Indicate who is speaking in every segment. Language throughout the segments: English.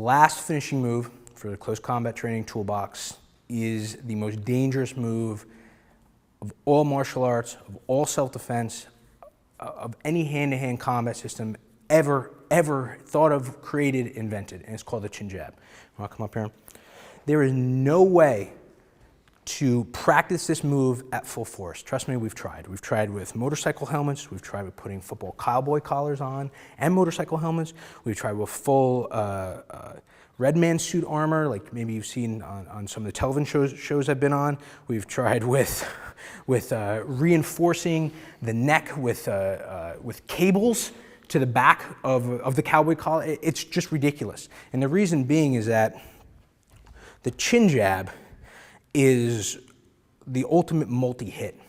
Speaker 1: last finishing move for the close combat training toolbox is the most dangerous move of all martial arts, of all self-defense, of any hand-to-hand combat system ever thought of, created, invented, and it's called the chin jab. I'll come up here. There is no way to practice this move at full force. Trust me, we've tried. We've tried with motorcycle helmets. We've tried with putting football cowboy collars on and motorcycle helmets. We've tried with full red man suit armor, like maybe you've seen on some of the television shows I've been on. We've tried with reinforcing the neck with cables to the back of the cowboy collar. It's just ridiculous. And the reason being is that the chin jab is the ultimate multi-hit,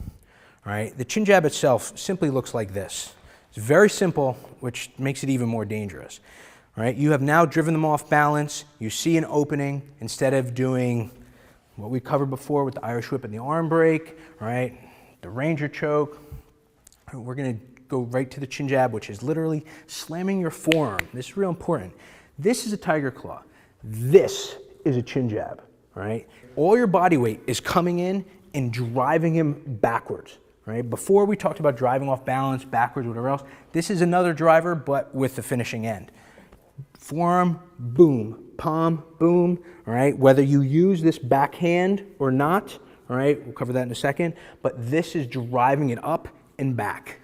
Speaker 1: right? The chin jab itself simply looks like this. It's very simple, which makes it even more dangerous, right? You have now driven them off balance. You see an opening. Instead of doing what we covered before with the Irish whip and the arm break, right? The ranger choke, we're gonna go right to the chin jab, which is literally slamming your forearm. This is real important. This is a tiger claw. This is a chin jab, right? All your body weight is coming in and driving him backwards, right? Before we talked about driving off balance, backwards, whatever else. This is another driver, but with the finishing end. Forearm, boom. Palm, boom, all right? Whether you use this backhand or not, all right? We'll cover that in a second, but this is driving it up and back,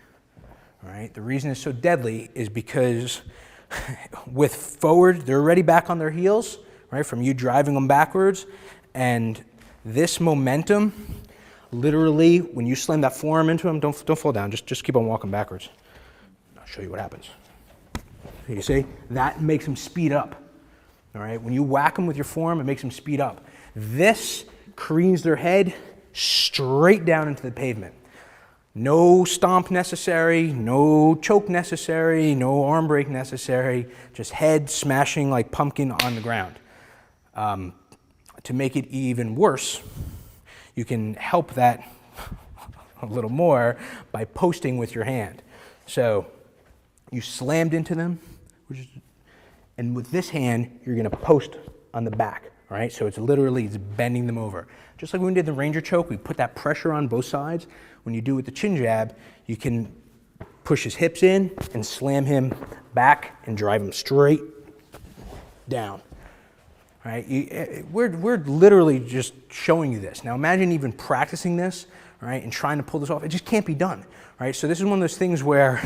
Speaker 1: all right? The reason it's so deadly is because with forward, they're already back on their heels, right? From you driving them backwards, and this momentum, literally, when you slam that forearm into them, don't fall down, just keep on walking backwards. I'll show you what happens. You see, that makes them speed up. All right, when you whack them with your forearm, it makes them speed up. This careens their head straight down into the pavement. No stomp necessary, no choke necessary, no arm break necessary, just head smashing like pumpkin on the ground. To make it even worse, you can help that a little more by posting with your hand. So you slammed into them, and with this hand, you're gonna post on the back, all right? So it's literally, it's bending them over. Just like when we did the ranger choke, we put that pressure on both sides. When you do with the chin jab, you can push his hips in and slam him back and drive him straight down, all right? We're literally just showing you this. Now imagine even practicing this, all right, and trying to pull this off. It just can't be done, right? So this is one of those things where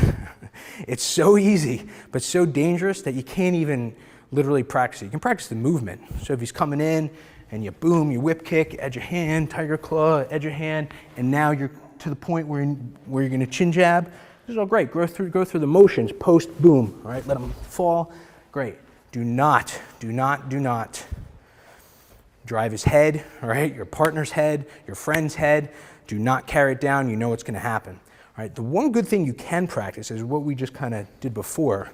Speaker 1: it's so easy, but so dangerous that you can't even literally practice it. You can practice the movement. So if he's coming in and you boom, you whip kick, edge of hand, tiger claw, edge of hand, and now you're to the point where you're gonna chin jab, this is all great. Go through the motions, post, boom, all right? Let them fall, great. Do not drive his head, all right? Your partner's head, your friend's head. Do not carry it down, you know what's gonna happen. All right, the one good thing you can practice is what we just kind of did before,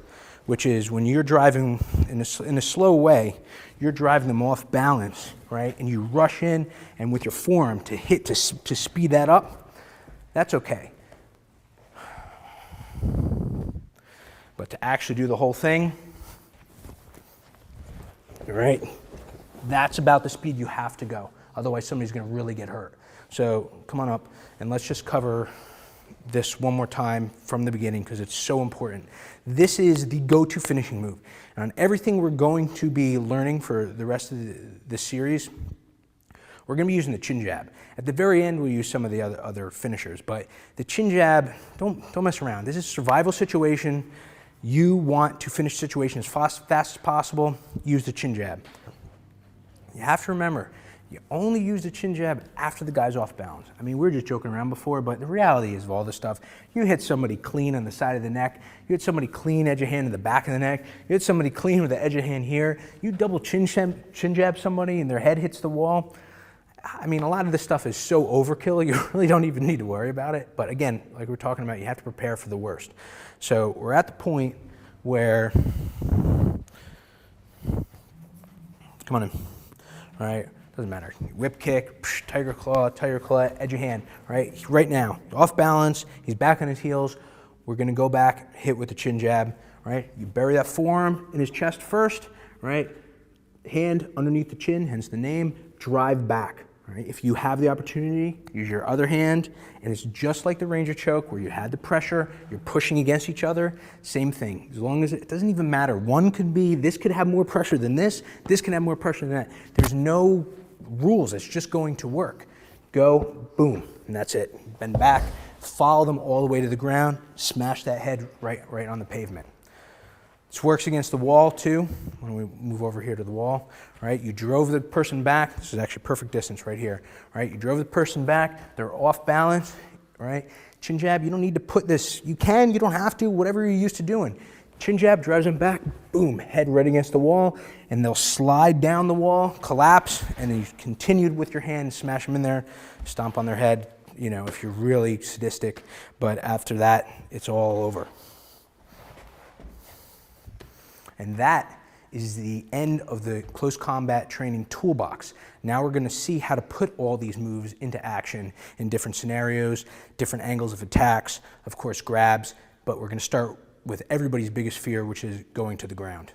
Speaker 1: which is when you're driving in a slow way, you're driving them off balance, right? And you rush in, and with your forearm to speed that up, that's okay. But to actually do the whole thing, all right, that's about the speed you have to go. Otherwise, somebody's gonna really get hurt. So come on up, and let's just cover this one more time from the beginning because it's so important. This is the go-to finishing move. And on everything we're going to be learning for the rest of this series, we're going to be using the chin jab. At the very end, we'll use some of the other finishers, but the chin jab, don't mess around. This is a survival situation. You want to finish the situation as fast as possible, use the chin jab. You have to remember, you only use the chin jab after the guy's off balance. I mean, we were just joking around before, but the reality is of all this stuff, you hit somebody clean on the side of the neck, you hit somebody clean edge of hand in the back of the neck, you hit somebody clean with the edge of hand here, you double chin jab somebody and their head hits the wall. I mean, a lot of this stuff is so overkill, you really don't even need to worry about it. But again, like we're talking about, you have to prepare for the worst. So we're at the point where, come on in, all right? Doesn't matter. Whip kick, psh, tiger claw, edge of hand, right? Right now, off balance, he's back on his heels. We're gonna go back, hit with the chin jab, right? You bury that forearm in his chest first, right? hand underneath the chin, hence the name, drive back. All right? If you have the opportunity, use your other hand, and it's just like the Ranger choke where you had the pressure, you're pushing against each other, same thing. As long as it doesn't even matter. One could be, this could have more pressure than this can have more pressure than that. There's no rules, it's just going to work. Go, boom, and that's it. Bend back, follow them all the way to the ground, smash that head right on the pavement. This works against the wall too. When we move over here to the wall, right? You drove the person back. This is actually perfect distance right here, right? You drove the person back. They're off balance, right? Chin jab, you don't need to put this. You can, you don't have to, whatever you're used to doing. Chin jab drives them back, boom, head right against the wall, and they'll slide down the wall, collapse, and then you continued with your hand, smash them in there, stomp on their head, you know, if you're really sadistic. But after that, it's all over. And that is the end of the close combat training toolbox. Now we're going to see how to put all these moves into action in different scenarios, different angles of attacks, of course grabs, but we're going to start with everybody's biggest fear, which is going to the ground.